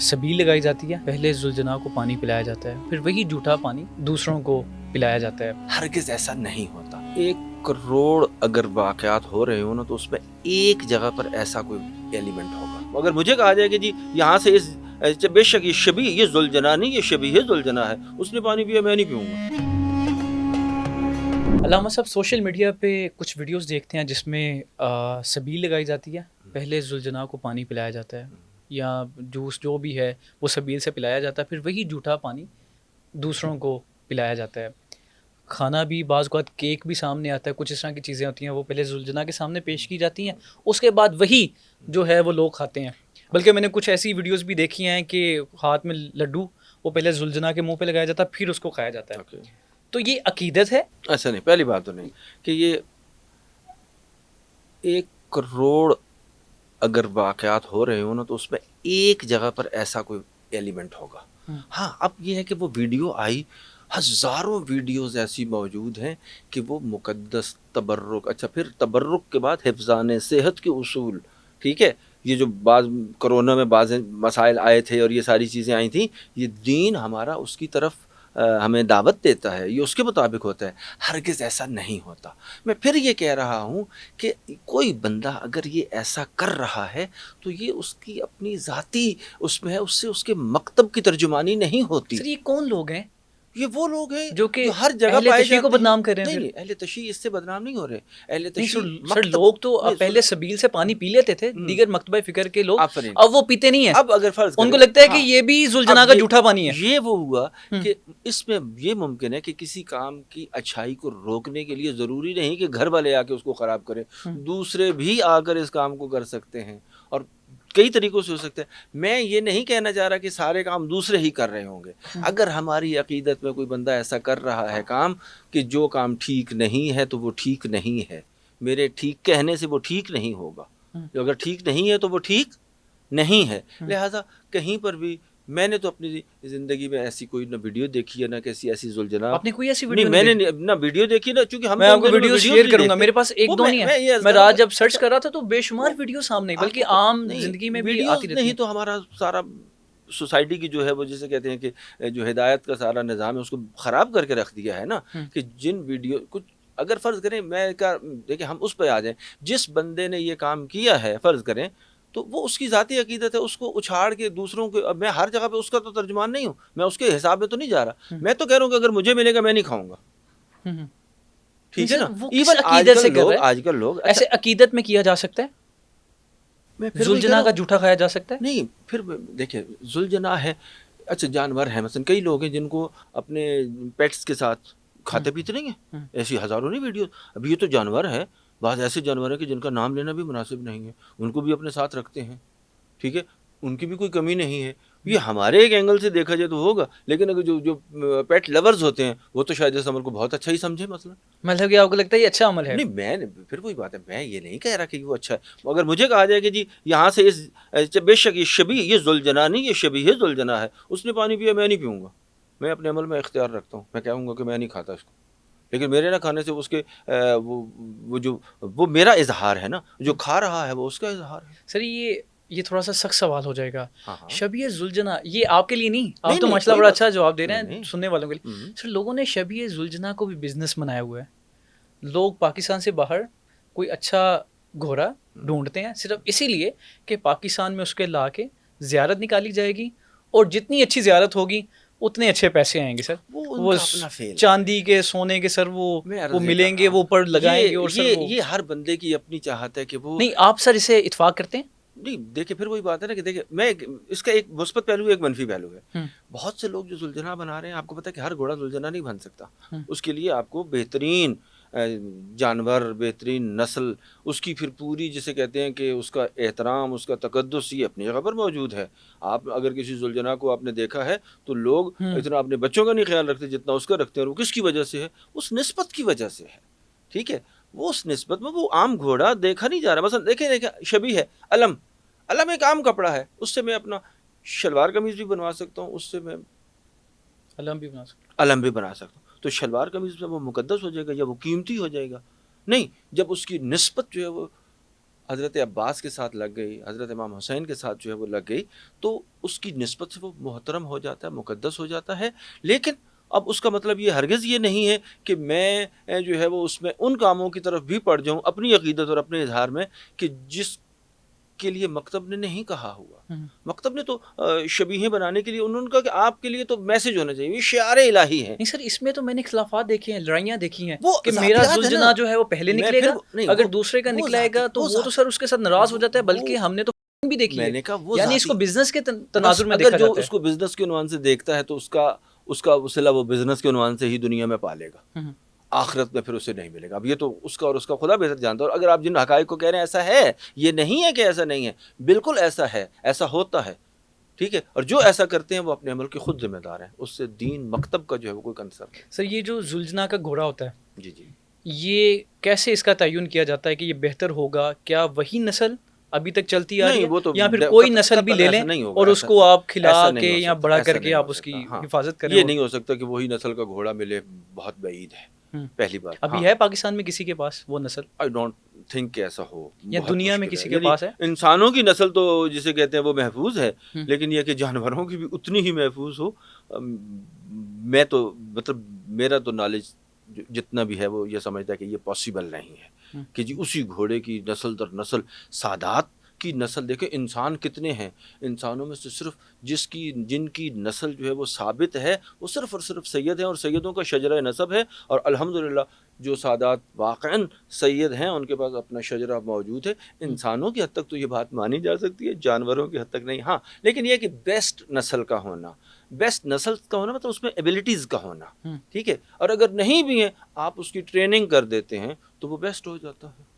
سبیل لگائی جاتی ہے، پہلے ذوالجناح کو پانی پلایا جاتا ہے، پھر وہی جھوٹا پانی دوسروں کو پلایا جاتا ہے۔ ہرگز ایسا نہیں ہوتا۔ 1 کروڑ اگر واقعات ہو رہے ہوں نا تو اس میں ایک جگہ پر ایسا کوئی ایلیمنٹ ہوگا۔ اگر مجھے کہا جائے کہ جی یہاں سے بے شک یہ شبیہ، یہ ذوالجناح نہیں، یہ شبیہ ذوالجناح ہے، اس نے پانی پیا، میں نہیں پیوں گا۔ علامہ صاحب سوشل میڈیا پہ کچھ ویڈیوز دیکھتے ہیں جس میں سبیل لگائی جاتی ہے، پہلے ذوالجناح کو پانی پلایا جاتا ہے یا جوس جو بھی ہے وہ سبیل سے پلایا جاتا ہے، پھر وہی جھوٹا پانی دوسروں کو پلایا جاتا ہے۔ کھانا بھی بعض اوقات کیک بھی سامنے آتا ہے، کچھ اس طرح کی چیزیں ہوتی ہیں وہ پہلے ذوالجناح کے سامنے پیش کی جاتی ہیں، اس کے بعد وہی جو ہے وہ لوگ کھاتے ہیں۔ بلکہ میں نے کچھ ایسی ویڈیوز بھی دیکھی ہیں کہ ہاتھ میں لڈو وہ پہلے ذوالجناح کے منہ پہ لگایا جاتا ہے پھر اس کو کھایا جاتا ہے۔ تو یہ عقیدت ہے؟ ایسا نہیں، پہلی بات تو نہیں کہ یہ 1 کروڑ اگر واقعات ہو رہے ہوں نا تو اس میں ایک جگہ پر ایسا کوئی ایلیمنٹ ہوگا۔ ہاں اب یہ ہے کہ وہ ویڈیو آئی، ہزاروں ویڈیوز ایسی موجود ہیں کہ وہ مقدس تبرک، اچھا پھر تبرک کے بعد حفظان صحت کے اصول، ٹھیک ہے، یہ جو بعض کرونا میں بعض مسائل آئے تھے اور یہ ساری چیزیں آئی تھیں، یہ دین ہمارا اس کی طرف ہمیں دعوت دیتا ہے، یہ اس کے مطابق ہوتا ہے۔ ہرگز ایسا نہیں ہوتا۔ میں پھر یہ کہہ رہا ہوں کہ کوئی بندہ اگر یہ ایسا کر رہا ہے تو یہ اس کی اپنی ذاتی اس میں ہے، اس سے اس کے مکتب کی ترجمانی نہیں ہوتی۔ سر یہ کون لوگ ہیں؟ یہ وہ لوگ ہیں جو کہ ہر جگہ اہل پائے تشیع جاتے کو ہیں۔ بدنام کر رہے ہیں۔ نہیں اہل تشیع اس سے بدنام نہیں ہو رہے۔ اہل نہیں تشیع سر لوگ تو پہلے سبیل سے پانی پی لیتے تھے، دیگر مکتبہ فکر کے لوگ اب وہ پیتے نہیں ہیں۔ اب اگر فرض ان کو لگتا ہے کہ یہ بھی ذوالجناح کا جھوٹا پانی ہے۔ یہ وہ ہوا کہ اس میں یہ ممکن ہے کہ کسی کام کی اچھائی کو روکنے کے لیے ضروری نہیں کہ گھر والے آ کے اس کو خراب کریں، دوسرے بھی آ کر اس کام کو کر سکتے ہیں اور کئی طریقوں سے ہو سکتا ہے۔ میں یہ نہیں کہنا چاہ رہا کہ سارے کام دوسرے ہی کر رہے ہوں گے۔ اگر ہماری عقیدت میں کوئی بندہ ایسا کر رہا ہے کام کہ جو کام ٹھیک نہیں ہے تو وہ ٹھیک نہیں ہے، میرے ٹھیک کہنے سے وہ ٹھیک نہیں ہوگا۔ جو اگر ٹھیک نہیں ہے تو وہ ٹھیک نہیں ہے۔ لہٰذا کہیں پر بھی میں نے تو اپنی زندگی میں ایسی کوئی نہ ویڈیو دیکھی ہے نہ کسی ایسی ذوالجناح، آپ نے کوئی ایسی ویڈیو نہیں میں نے نہ ویڈیو دیکھی نہ، چونکہ ہم میں آپ کو ویڈیو شیئر کروں گا، میرے پاس ایک دو نہیں ہے، میں رات جب سرچ کر رہا تھا تو بے شمار ویڈیو سامنے، بلکہ عام زندگی میں بھی آتی رہتی نہیں تو ہمارا سارا سوسائٹی کی جو ہے وہ جسے کہتے ہیں کہ جو ہدایت کا سارا نظام ہے اس کو خراب کر کے رکھ دیا ہے نا، کہ جن ویڈیو کچھ اگر فرض کریں میں دیکھیں ہم اس پہ آ جائیں، جس بندے نے یہ کام کیا ہے فرض کریں تو وہ اس کی ذاتی عقیدت ہے، اس کو اچھاڑ کے دوسروں کے، اب میں ہر جگہ پہ اس کا تو ترجمان نہیں ہوں، میں اس کے حساب میں تو نہیں جا رہا، میں تو کہہ رہا ہوں کہ اگر مجھے ملے گا میں نہیں کھاؤں گا، ٹھیک ہے نا۔ ایون آج کل لوگ ایسے عقیدت میں کیا جا سکتا ہے، ذوالجناح کا جھوٹا کھایا جا سکتا ہے؟ نہیں پھر دیکھیں ذوالجناح ہے، اچھا جانور ہے، مثلا کئی لوگ ہیں جن کو اپنے پیٹس کے ساتھ کھاتے پیتے نہیں ہیں، ایسی ہزاروں نہیں ویڈیو۔ اب یہ تو جانور ہے، بعض ایسے جانور ہیں کہ جن کا نام لینا بھی مناسب نہیں ہے، ان کو بھی اپنے ساتھ رکھتے ہیں، ٹھیک ہے، ان کی بھی کوئی کمی نہیں ہے۔ یہ ہمارے ایک اینگل سے دیکھا جائے تو ہوگا، لیکن اگر جو پیٹ لورز ہوتے ہیں وہ تو شاید اس عمل کو بہت اچھا ہی سمجھے مثلا۔ مطلب کہ آپ کو لگتا ہے یہ اچھا عمل ہے؟ نہیں میں پھر وہی بات ہے، میں یہ نہیں کہہ رہا کہ وہ اچھا ہے۔ اگر مجھے کہا جائے کہ جی یہاں سے بے شک یہ شبیہ، یہ ذوالجناح نہیں، یہ شبیہ ذوالجناح ہے، اس نے پانی پیا، میں نہیں پیوں گا، میں اپنے عمل میں اختیار رکھتا ہوں، میں کہوں گا کہ میں نہیں کھاتا اس کو، لیکن میرے نہ کھانے سے اس کے وہ میرا اظہار ہے نا، جو کھا رہا ہے وہ اس کا اظہار ہے۔ سر یہ تھوڑا سا سخت سوال ہو جائے گا، شبیہ ذوالجناح یہ آپ کے لیے نہیں، آپ تو ماشاء اللہ بڑا اچھا جواب دے رہے ہیں سننے والوں کے لیے۔ سر لوگوں نے شبیہ ذوالجناح کو بھی بزنس بنایا ہوا ہے، لوگ پاکستان سے باہر کوئی اچھا گھوڑا ڈھونڈتے ہیں صرف اسی لیے کہ پاکستان میں اس کے لا کے زیارت نکالی جائے گی، اور جتنی اچھی زیارت ہوگی اتنے اچھے پیسے آئیں گے سر، وہ چاندی کے سونے کے سر وہ ملیں گے، وہ اوپر لگائیں گے، اور سر یہ ہر بندے کی اپنی چاہت ہے کہ وہ نہیں۔ آپ سر اسے اتفاق کرتے ہیں؟ نہیں دیکھیں پھر وہی بات ہے نا کہ دیکھیں میں اس کا ایک مثبت پہلو ایک منفی پہلو ہے۔ بہت سے لوگ جو ذوالجناح بنا رہے ہیں، آپ کو پتہ ہے کہ ہر گھوڑا ذوالجناح نہیں بن سکتا، اس کے لیے آپ کو بہترین جانور، بہترین نسل، اس کی پھر پوری جسے کہتے ہیں کہ اس کا احترام، اس کا تقدس یہ اپنی جگہ پر موجود ہے۔ آپ اگر کسی ذوالجناح کو آپ نے دیکھا ہے تو لوگ اتنا اپنے بچوں کا نہیں خیال رکھتے جتنا اس کا رکھتے ہیں، اور وہ کس کی وجہ سے ہے؟ اس نسبت کی وجہ سے ہے، ٹھیک ہے۔ وہ اس نسبت میں وہ عام گھوڑا دیکھا نہیں جا رہا، مثلا دیکھیں شبیہ ہے علم ایک عام کپڑا ہے، اس سے میں اپنا شلوار قمیض بھی بنوا سکتا ہوں، اس سے میں علم بھی بنا سکتا ہوں، تو شلوار قمیض میں وہ مقدس ہو جائے گا یا وہ قیمتی ہو جائے گا؟ نہیں، جب اس کی نسبت جو ہے وہ حضرت عباس کے ساتھ لگ گئی، حضرت امام حسین کے ساتھ جو ہے وہ لگ گئی، تو اس کی نسبت سے وہ محترم ہو جاتا ہے، مقدس ہو جاتا ہے. لیکن اب اس کا مطلب یہ ہرگز یہ نہیں ہے کہ میں جو ہے وہ اس میں ان کاموں کی طرف بھی پڑ جاؤں اپنی عقیدت اور اپنے اظہار میں کہ جس کے لیے مکتب نے نہیں کہا ہوا. مکتب نے تو شبیہیں بنانے کے لیے انہوں نے کہا کہ آپ کے لیے تو میسج ہونا چاہیے، یہ شعار الہی ہے. نہیں سر، اس میں تو میں نے اختلافات دیکھے ہیں، لڑائیاں دیکھی ہیں وہ کہ میرا ذاتیات ہے ذوالجناح نا. جو ہے وہ پہلے میں نکلے پھر گا، نہیں، اگر وہ دوسرے کا وہ نکلائے گا تو وہ تو سر اس کے ساتھ ناراض ہو جاتا ہے. بلکہ ہم نے تو بھی دیکھی میں ہے، نے کہا وہ یعنی اس کو ذاتی بزنس کے بس تناظر میں اگر دیکھا جو جاتا اس کو بزنس کے عنوان سے دیکھتا ہے تو اس کا صلہ وہ بزنس کے عنوان سے ہی دنیا میں پالے گا، ہے. آخرت میں پھر اسے نہیں ملے گا. اب یہ تو اس کا اور اس کا خدا بہتر جانتا ہے. اور اگر آپ جن حقائق کو کہہ رہے ہیں ایسا ہے، یہ نہیں ہے کہ ایسا نہیں ہے، بالکل ایسا ہے، ایسا ہوتا ہے. ٹھیک ہے، اور جو ایسا کرتے ہیں وہ اپنے عمل کے خود ذمہ دار ہیں، اس سے دین مکتب کا جو ہے وہ کوئی کنسرن نہیں. سر یہ جو ذوالجناح کا گھوڑا ہوتا ہے، جی جی. یہ کیسے اس کا تعین کیا جاتا ہے کہ یہ بہتر ہوگا؟ کیا وہی نسل ابھی تک چلتی آ رہی نہیں، ہے وہ تو یا پھر کوئی نسل بھی قطعاً لے ایسا لیں نہیں ہوگا، اور اس کو آپ کھلا ایسا نہیں کے ہو یا سکتا، بڑا ایسا کر نہیں کے ہو آپ اس کی سکتا. ہاں، حفاظت کریں؟ یہ نہیں ہو سکتا کہ وہی نسل کا گھوڑا ملے، بہت بعید ہے. پہلی بات ابھی ہے پاکستان میں کسی کے پاس وہ نسل؟ آئی ڈونٹ تھنک کہ ایسا ہو، یا بہت دنیا میں مشکل کسی ہے. کے یعنی پاس ہے؟ انسانوں کی نسل تو جسے کہتے ہیں وہ محفوظ ہے، لیکن یہ کہ جانوروں کی بھی اتنی ہی محفوظ ہو، میں تو مطلب میرا تو نالج جتنا بھی ہے وہ یہ سمجھتا ہے کہ یہ پاسبل نہیں ہے کہ جی اسی گھوڑے کی نسل در نسل، سادات کی نسل. دیکھیں انسان کتنے ہیں، انسانوں میں سے صرف جن کی نسل جو ہے وہ ثابت ہے وہ صرف اور صرف سید ہیں، اور سیدوں کا شجرہ نسب ہے. اور الحمدللہ جو سادات واقعاً سید ہیں ان کے پاس اپنا شجرہ موجود ہے. انسانوں کی حد تک تو یہ بات مانی جا سکتی ہے، جانوروں کی حد تک نہیں. ہاں لیکن یہ کہ بیسٹ نسل کا ہونا، بیسٹ نسل کا ہونا مطلب اس میں ایبلٹیز کا ہونا. ٹھیک ہے، اور اگر نہیں بھی ہیں آپ اس کی ٹریننگ کر دیتے ہیں تو وہ بیسٹ ہو جاتا ہے.